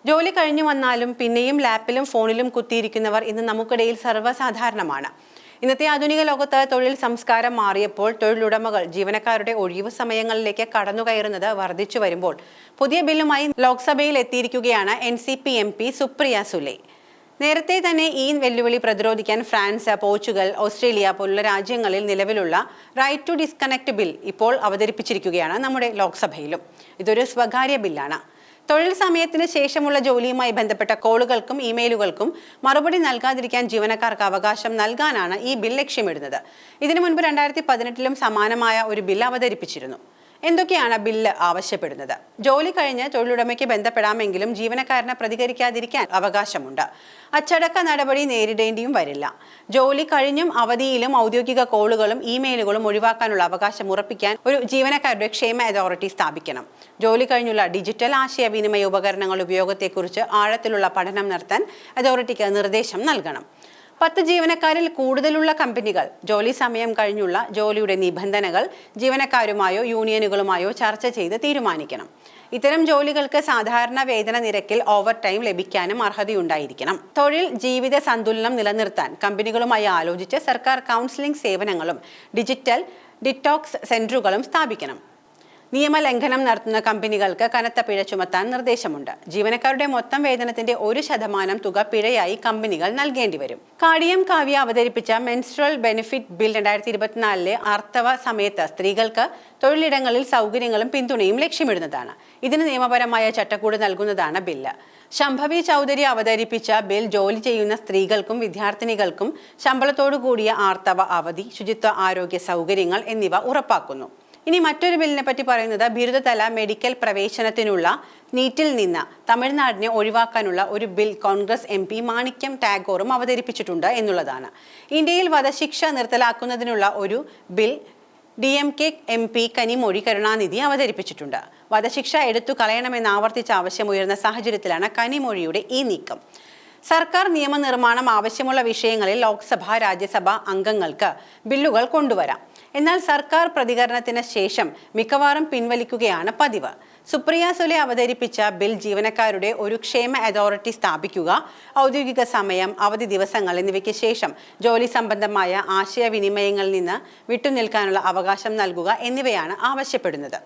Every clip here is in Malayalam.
ജോലി കഴിഞ്ഞു വന്നാലും പിന്നെയും ലാപ്പിലും ഫോണിലും കുത്തിയിരിക്കുന്നവർ ഇന്ന് നമുക്കിടയിൽ സർവ്വസാധാരണമാണ്. ഇന്നത്തെ ആധുനിക ലോകത്ത് തൊഴിൽ സംസ്കാരം മാറിയപ്പോൾ തൊഴിലുടമകൾ ജീവനക്കാരുടെ ഒഴിവു സമയങ്ങളിലേക്ക് കടന്നുകയറുന്നത് വർദ്ധിച്ചു വരുമ്പോൾ പുതിയ ബില്ലുമായി ലോക്സഭയിൽ എത്തിയിരിക്കുകയാണ് NCP MP സുപ്രിയ സുലെ. നേരത്തെ തന്നെ ഈ വെല്ലുവിളി പ്രതിരോധിക്കാൻ ഫ്രാൻസ്, പോർച്ചുഗൽ, ഓസ്ട്രേലിയ പോലുള്ള രാജ്യങ്ങളിൽ നിലവിലുള്ള റൈറ്റ് ടു ഡിസ്കണക്ട് ബിൽ ഇപ്പോൾ അവതരിപ്പിച്ചിരിക്കുകയാണ് നമ്മുടെ ലോക്സഭയിലും. ഇതൊരു സ്വകാര്യ ബില്ലാണ്. തൊഴിൽ സമയത്തിന് ശേഷമുള്ള ജോലിയുമായി ബന്ധപ്പെട്ട കോളുകൾക്കും ഇമെയിലുകൾക്കും മറുപടി നൽകാതിരിക്കാൻ ജീവനക്കാർക്ക് അവകാശം നൽകാനാണ് ഈ ബിൽ ലക്ഷ്യമിടുന്നത്. ഇതിനു മുൻപ് 2018 സമാനമായ ഒരു ബിൽ അവതരിപ്പിച്ചിരുന്നു. എന്തൊക്കെയാണ് ബില്ല് ആവശ്യപ്പെടുന്നത്? ജോലി കഴിഞ്ഞ് തൊഴിലുടമയ്ക്ക് ബന്ധപ്പെടാമെങ്കിലും ജീവനക്കാരന് പ്രതികരിക്കാതിരിക്കാൻ അവകാശമുണ്ട്. അച്ചടക്ക നടപടി നേരിടേണ്ടിയും വരില്ല. ജോലി കഴിഞ്ഞും അവധിയിലും ഔദ്യോഗിക കോളുകളും ഇമെയിലുകളും ഒഴിവാക്കാനുള്ള അവകാശം ഉറപ്പിക്കാൻ ഒരു ജീവനക്കാരുടെ ക്ഷേമ അതോറിറ്റി സ്ഥാപിക്കണം. ജോലി കഴിഞ്ഞുള്ള ഡിജിറ്റൽ ആശയവിനിമയ ഉപകരണങ്ങൾ ഉപയോഗത്തെക്കുറിച്ച് ആഴത്തിലുള്ള പഠനം നടത്താൻ അതോറിറ്റിക്ക് നിർദ്ദേശം നൽകണം. 10 ജീവനക്കാരിൽ കൂടുതലുള്ള കമ്പനികൾ ജോലി സമയം കഴിഞ്ഞുള്ള ജോലിയുടെ നിബന്ധനകൾ ജീവനക്കാരുമായോ യൂണിയനുകളുമായോ ചർച്ച ചെയ്ത് തീരുമാനിക്കണം. ഇത്തരം ജോലികൾക്ക് സാധാരണ വേതന നിരക്കിൽ ഓവർ ടൈം ലഭിക്കാനും അർഹതയുണ്ടായിരിക്കണം. തൊഴിൽ ജീവിത സന്തുലനം നിലനിർത്താൻ കമ്പനികളുമായി ആലോചിച്ച് സർക്കാർ കൗൺസിലിംഗ് സേവനങ്ങളും ഡിജിറ്റൽ ഡിറ്റോക്സ് സെന്ററുകളും സ്ഥാപിക്കണം. നിയമലംഘനം നടത്തുന്ന കമ്പനികൾക്ക് കനത്ത പിഴ ചുമത്താൻ നിർദ്ദേശമുണ്ട്. ജീവനക്കാരുടെ മൊത്തം വേതനത്തിന്റെ 1% തുക പിഴയായി കമ്പനികൾ നൽകേണ്ടി വരും. കാടിയം കാവ്യ അവതരിപ്പിച്ച മെൻസ്ട്രൽ ബെനിഫിറ്റ് ബിൽ 2024 ആർത്തവ സമയത്ത് സ്ത്രീകൾക്ക് തൊഴിലിടങ്ങളിൽ സൗകര്യങ്ങളും പിന്തുണയും ലക്ഷ്യമിടുന്നതാണ്. ഇതിന് നിയമപരമായ ചട്ടക്കൂട് നൽകുന്നതാണ് ബില്ല്. ശംഭവി ചൗധരി അവതരിപ്പിച്ച ബിൽ ജോലി ചെയ്യുന്ന സ്ത്രീകൾക്കും വിദ്യാർത്ഥിനികൾക്കും ശമ്പളത്തോടു കൂടിയ ആർത്തവ അവധി, ശുചിത്വ ആരോഗ്യ സൗകര്യങ്ങൾ എന്നിവ ഉറപ്പാക്കുന്നു. ഇനി മറ്റൊരു ബില്ലിനെ പറ്റി പറയുന്നത് ബിരുദതല മെഡിക്കൽ പ്രവേശനത്തിനുള്ള നീറ്റിൽ നിന്ന് തമിഴ്നാടിനെ ഒഴിവാക്കാനുള്ള ഒരു ബിൽ കോൺഗ്രസ് MP മാണിക്യം ടാഗോറും അവതരിപ്പിച്ചിട്ടുണ്ട് എന്നുള്ളതാണ്. ഇന്ത്യയിൽ വധശിക്ഷ നിർത്തലാക്കുന്നതിനുള്ള ഒരു bill DMK MP Kanimozhi Karunanidhi അവതരിപ്പിച്ചിട്ടുണ്ട്. വധശിക്ഷ എടുത്തു കളയണമെന്ന് ആവർത്തിച്ച ആവശ്യമുയർന്ന സാഹചര്യത്തിലാണ് കനിമൊഴിയുടെ ഈ നീക്കം. സർക്കാർ നിയമനിർമ്മാണം ആവശ്യമുള്ള വിഷയങ്ങളിൽ ലോക്സഭ, രാജ്യസഭ അംഗങ്ങൾക്ക് ബില്ലുകൾ കൊണ്ടുവരാം. എന്നാൽ സർക്കാർ പ്രതികരണത്തിന് ശേഷം മിക്കവാറും പിൻവലിക്കുകയാണ് പതിവ്. സുപ്രിയ സുലെ അവതരിപ്പിച്ച ബിൽ ജീവനക്കാരുടെ ഒരു ക്ഷേമ അതോറിറ്റി സ്ഥാപിക്കുക, ഔദ്യോഗിക സമയം, അവധി ദിവസങ്ങൾ എന്നിവയ്ക്ക് ശേഷം ജോലി സംബന്ധമായ ആശയവിനിമയങ്ങളിൽ നിന്ന് വിട്ടുനിൽക്കാനുള്ള അവകാശം നൽകുക എന്നിവയാണ് ആവശ്യപ്പെടുന്നത്.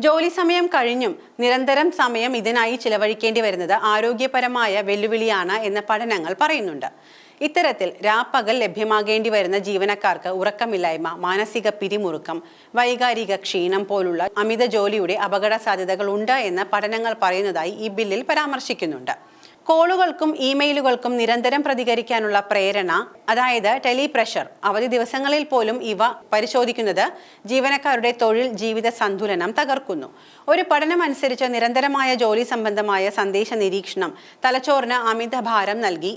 ജോലി സമയം കഴിഞ്ഞും നിരന്തരം സമയം ഇതിനായി ചിലവഴിക്കേണ്ടി വരുന്നത് ആരോഗ്യപരമായ വെല്ലുവിളിയാണ് എന്ന് പഠനങ്ങൾ പറയുന്നുണ്ട്. ഇത്തരത്തിൽ രാപ്പകൽ ലഭ്യമാകേണ്ടി വരുന്ന ജീവനക്കാർക്ക് ഉറക്കമില്ലായ്മ, മാനസിക പിരിമുറുക്കം, വൈകാരിക ക്ഷീണം പോലുള്ള അമിത ജോലിയുടെ അപകട സാധ്യതകൾ ഉണ്ട് എന്ന് പഠനങ്ങൾ പറയുന്നതായി ഈ ബില്ലിൽ പരാമർശിക്കുന്നുണ്ട്. കോളുകൾക്കും ഇമെയിലുകൾക്കും നിരന്തരം പ്രതികരിക്കാനുള്ള പ്രേരണ, അതായത് ടെലിപ്രഷർ, അവധി ദിവസങ്ങളിൽ പോലും ഇവ പരിശോധിക്കുന്നത് ജീവനക്കാരുടെ തൊഴിൽ ജീവിത സന്തുലനം തകർക്കുന്നു. ഒരു പഠനം അനുസരിച്ച് നിരന്തരമായ ജോലി സംബന്ധമായ സന്ദേശ നിരീക്ഷണം തലച്ചോറിന് അമിതഭാരം നൽകി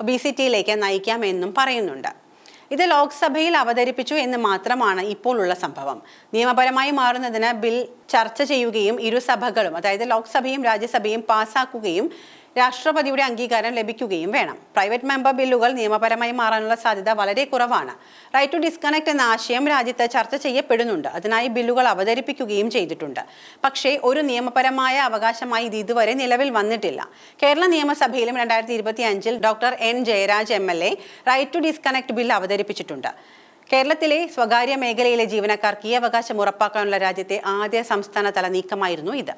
ഒബീസിറ്റിയിലേക്ക് നയിക്കാമെന്നും പറയുന്നുണ്ട്. ഇത് ലോക്സഭയിൽ അവതരിപ്പിച്ചു എന്ന് മാത്രമാണ് ഇപ്പോൾ ഉള്ള സംഭവം. നിയമപരമായി മാറുന്നതിന് ബിൽ ചർച്ച ചെയ്യുകയും ഇരുസഭകളും, അതായത് ലോക്സഭയും രാജ്യസഭയും പാസാക്കുകയും രാഷ്ട്രപതിയുടെ അംഗീകാരം ലഭിക്കുകയും വേണം. പ്രൈവറ്റ് മെമ്പർ ബില്ലുകൾ നിയമപരമായി മാറാനുള്ള സാധ്യത വളരെ കുറവാണ്. റൈറ്റ് ടു ഡിസ്കണക്ട് എന്ന ആശയം രാജ്യത്ത് ചർച്ച ചെയ്യപ്പെടുന്നുണ്ട്. അതിനായി ബില്ലുകൾ അവതരിപ്പിക്കുകയും ചെയ്തിട്ടുണ്ട്. പക്ഷേ ഒരു നിയമപരമായ അവകാശമായി ഇത് ഇതുവരെ നിലവിൽ വന്നിട്ടില്ല. കേരള നിയമസഭയിലും 2025 doctor N Jayaraj MLA right to disconnect bill അവതരിപ്പിച്ചിട്ടുണ്ട്. കേരളത്തിലെ സ്വകാര്യ മേഖലയിലെ ജീവനക്കാർക്ക് ഈ അവകാശം ഉറപ്പാക്കാനുള്ള രാജ്യത്തെ ആദ്യ സംസ്ഥാനതല നീക്കമായിരുന്നു ഇത്.